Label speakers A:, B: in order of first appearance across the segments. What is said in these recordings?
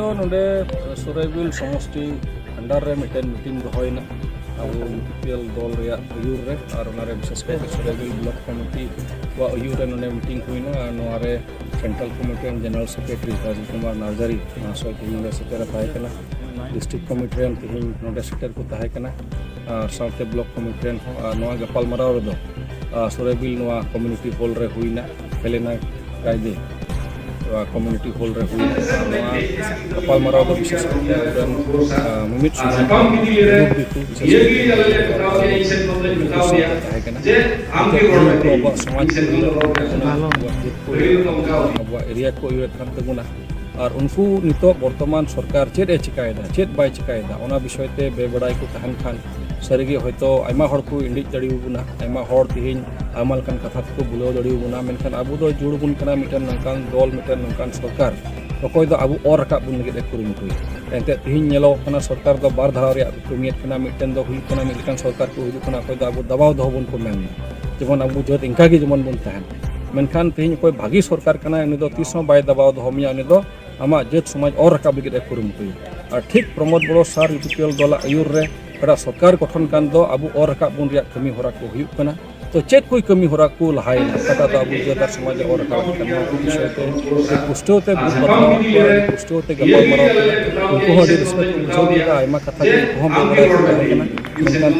A: नोडे सुराइबिल समष्टि अंडर रे मीटिंग दोहयना अब यूपीएल दल रे अयूर रे और ओनारे विशेष करके सुराइबिल ब्लॉक कमिटी व अयूर रे नोडे मीटिंग हुईना नोआरे central committee and general secretary Rajiv Kumar Narzary महाशय की नोडे सेटर ताहेकना डिस्ट्रिक्ट कमिटी रेन तिहिं नोडे सेटर को ताहेकना और साउथ ब्लॉक कमिटी रेन नोआ गपाल मराव रे दो सुराइबिल नोआ कम्युनिटी हॉल रे हुईना पेलेना कायदे कम्युनिटी हॉल रे हुईना गपाल मराव दो विशेष करके मिमित एरिया को तबना और उनको नितो बर्तमान सरकार चेद चिकायदा चेद बाय चिकायदा ओना विषयते बेबड़ाई को तहन खान सारिगे हयतो आयमा हड़ को इंडिज दड़िबुना आयमा हड़ तिहिं आयमा लकान कथा को बुलाव दड़िबुना मेनखान आबु दो जुड़बुन कना मिटन नंकान दल मिटन नंकान सरकार अकय दो आबु और राकाब बुन लगिद कुरुमुटुय एंते तिहिं नेलो कना सरकार दो बार धाराव रे कमियत कना मिटन दो हुई कना मिलकान सरकार को हुई कना अकय दो आबु दबाव दो बुन को मेन जेमन आबु जत इंका गे जेमन बुन तहन मेनखान तिहिं कोई भागी सरकार कना उनी दो तीसों बाय दबाव दो हमिया उनी दो आमा जत समाज और राकाब लगिद कुरुमुटुय और ठीक प्रमोद बड़ो सार यूपीएल दल आयुर रे कड़ा सरकार गठन कान दो आबु और राकाब बुन रिया कमी होरा को हुयुक कना तो चेक कोई कमी होरा को लहायना कटा तो आबु जतार समाज और राकाब कना विषयते पुष्टोते पुष्टोते गपाल मराव उनको हडी रिस्पेक्ट बुझाव आयमा कथा को हम बड़ाई कना मेनखान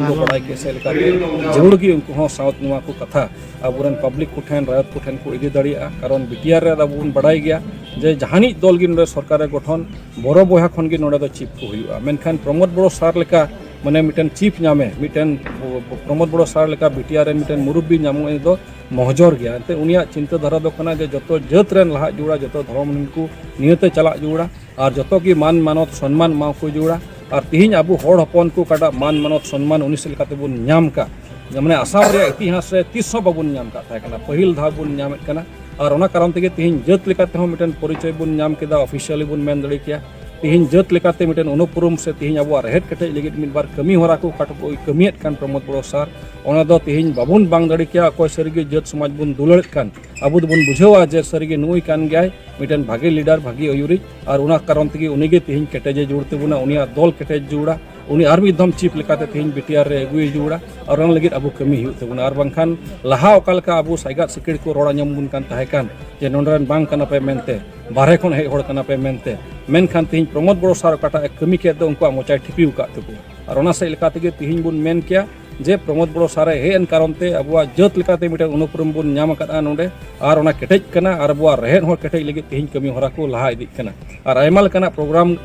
A: को बड़ाई के सेल का जरूर की उनको हो साउथ नुआ को कथा आबुरन पब्लिक को ठेन रायत को ठेन को इदी दड़िया कारण बीटीआर रे आबुन बड़ाई गया जे जहानी दल गी नोडे सरकार गठन बड़ो बहा खन गी नोडे दो चीफ को हुआ मेनखान प्रमोद बड़ो सार लेका माने मिटन चीफ नामे मिटन प्रमोद बड़ो सार लेका बीटीआर रे मिटन मुरुब्बी नामो दो महजर गया एंते उनिया चिंता धारा दो कना जे जतो जत रेन लहा जुड़ा जतो धर्म को नियते चला जुड़ा और जतो की मान मानत सम्मान मा को जुड़ा और तिहिं आबु हड़ हपन को काटा मान मानत सम्मान उनिस लेकाते बुन नाम का माने आसाम रे इतिहास रे 300 बाबुन नाम का था पहिल धाव बुन नाम कना और ओना कारण तेगे तिहिं जत लेकाते हो मिटन परिचय बुन नाम केदा ऑफिशियली बुन मेन दड़ी किया तिहिं जत लेकाते मिटन अनुपुरुम से तिहिं आबु रेहेट कटे लगित मिद बार कमी होरा को काट को कमियत कान प्रमोद बड़ो सार ओना दो तिहिं बाबुन बांग दड़ी किया कोई सरिगे जत समाज बुन दुलड़त कान आबु बुन बुझेवा जे सरिगे नुई कान गयाय मिटन भागे लीडर भागी अयुरी और ओना कारण तेगे उनिगे तिहिं केटेजे जुड़ते बुना उनिया दल केटेज जुड़ा उनी आर मिदम चीफ लेकाते तिहिं बीटीआर रे अगुई जुड़ा और ओना लगित आबु कमी हुई तबुना और बांखान लहा ओकालका आबु साइगा सिकड़ को रोड़ा ñamबुन कान ताहे कान जे नोंडरन बांग कना पे मेनते बारे खन हेज होड़ कना पे मेनते मेनखान तिहिं प्रमोद बड़ो सार काटा कमी के दो उनको मोचाय ठिपिउ का तबु और ओना से लेकाते गे तिहिं बुन मेन किया जे प्रमोद बड़ो सारे हेन कारण ते अबुआ जत लेकाते मिटे अनुपुरम बुन नाम कदा नोंडे और ओना केटेज कना और अबुआ रहेन हो केटेज लगे तिहिं कमी होरा को लहा इदी कना और आयमा लकना प्रोग्राम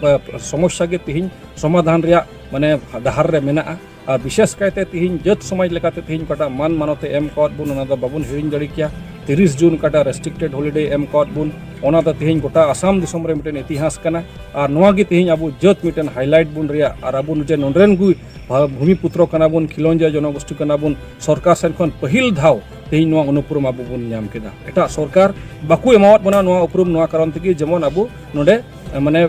A: समस्या गे तिहिं समाधान रिया माने डहार रे मेना और विशेष कायते तिहिं जत समाज लेकाते तिहिं काटा मान मानते एम कॉट बुन ओना द बाबुन हिरिन दड़ी किया 30 जून काटा रेस्ट्रिक्टेड हॉलिडे एम कॉट बुन ओना द तिहिं गोटा आसाम दिसम रे मिटन इतिहास कना और नोआ गे तिहिं आबु जत मिटन हाईलाइट बुन रिया और आबु जे नोंडरेन गु भूमिपुत्र कना बुन खिलंजा जनगोष्ठी कना बुन सरकार सेन खन पहिल धाव तिहिं नोआ अनुपुरम आबु बुन नाम केदा एटा सरकार बाकु एमावत बना नोआ उपरुम नोआ कारण तेगे जेमन आबु नोडे माने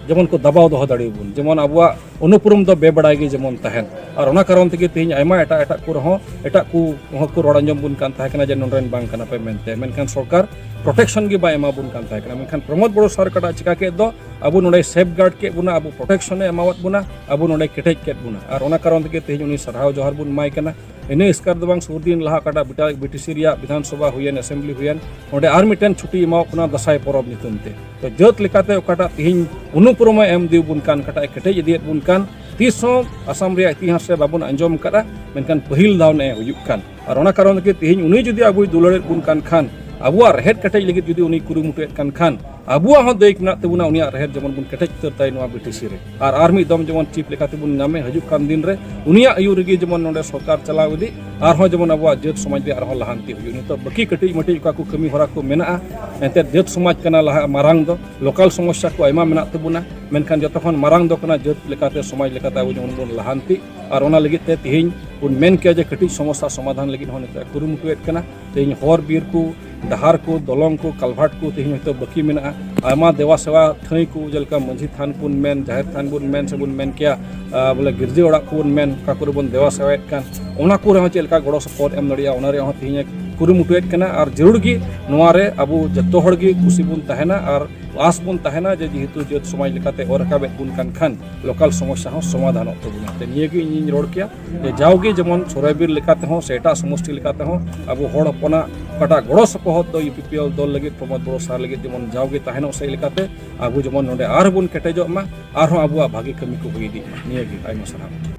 A: जेमन को दबाव दो दड़िबुन जेमन आबुआ अनुपुरम दो बेबड़ाई गे जेमन तहन और ओना कारण तेगे तिहिं आयमा एटा एटा को रहो एटा को रोड़ा ñamबुन कान ताहेकना जे नोंडरेन बांग कना पे मेनते मेनखान सरकार प्रोटेक्शन गे बाय एमा बुन कान ताहेकना मेनखान प्रमोद बड़ो सार काटा चिका के दो आबु नोडे सेफ गार्ड के बुना आबु प्रोटेक्शन एमावत बुना आबु नोडे केटेज के बुना और ओना कारण तेगे तिहिं उनी सरहाव जोहार बुन माय कना इने इसकार दबांग सुरदीन लहा काटा बीटीसी रिया विधानसभा हुयन असेंबली हुयन ओडे आर मिटन छुट्टी एमाव कना दसाई परब नितुमते तो जत लेकाते ओकाटा तिहिं अनुपुरम एम दिउ बुन कान काटा केटेज इदियत बुन कान तीसों आसाम रे इतिहास रे बाबुन अंजम करा मेनखान पहिल दाव ने हुयुक कान और ओना कारण के तिहिं उनी जुदी आबु दुलड़े बुन कान खान आबुआ रहेट केटेज लगित जुदी उनी कुरुमुटुएत कान खान आबुआ हो दैक ना तेबुना उनिया रहेट जेमन बुन केटेज तरताय नोआ बीटीसी रे और आर्मी दम जेमन चीफ लेकाते बुन नामे हजुक कान दिन रे उनिया अयुर गे जेमन नोडे सरकार चलाव इदी और हो जेमन आबुआ जत समाज रे और हो लहांती हुयु नितो बाकी कटिज मटिज का को कमी होरा को मेना एंते जत समाज कना लहा मारांग दो लोकल समस्या को आयमा मेना तबुना मेनखान जतखन मारांग दो कना जत लेकाते समाज लेकाते आबु जेमन बुन लहांती और ओना लगित ते तिहिं बुन मेन के जे कटिज समस्या समाधान लगित होने ते कुरुमुटुएत कना तिहिं हर बीर को डहार को दलंग को कलभाट को तिहिं हयतो बाकी मेना आयमा देवा सेवा थई को जलका मंझी थान बुन मेन जाहिर थान बुन मेन से बुन मेन किया बोले गिरजे ओड़ा को बुन मेन का को बुन देवा सेवाएत कान ओना को रह चलका गड़ो सपोर्ट एम दड़िया ओना रे तिहिं कुरुमुटुएद कना और जरूर गी नोआरे अबो जत्तो हड़ गी खुशी बुन तहना और आस बुन तहना जे जेहेतु जत समाज लेकाते और रकाबे बुन कान खान लोकल समस्या हो समाधान तबुना ते निये गी इन रोड किया जे जाओगे जेमन सोरायबीर लेकाते हो सेटा समष्टि लेकाते हो अबो हड़ हपना कटा गड़ो सपोहत दो यूपीपीएल दल लगे प्रमोद बड़ो सार लगे जेमन जाओगे तहनो से लेकाते अबो जेमन नोडे आर बुन केटेजो मा आर हो अबो भागी कमी को हुई दी निये गी आइमा सराम।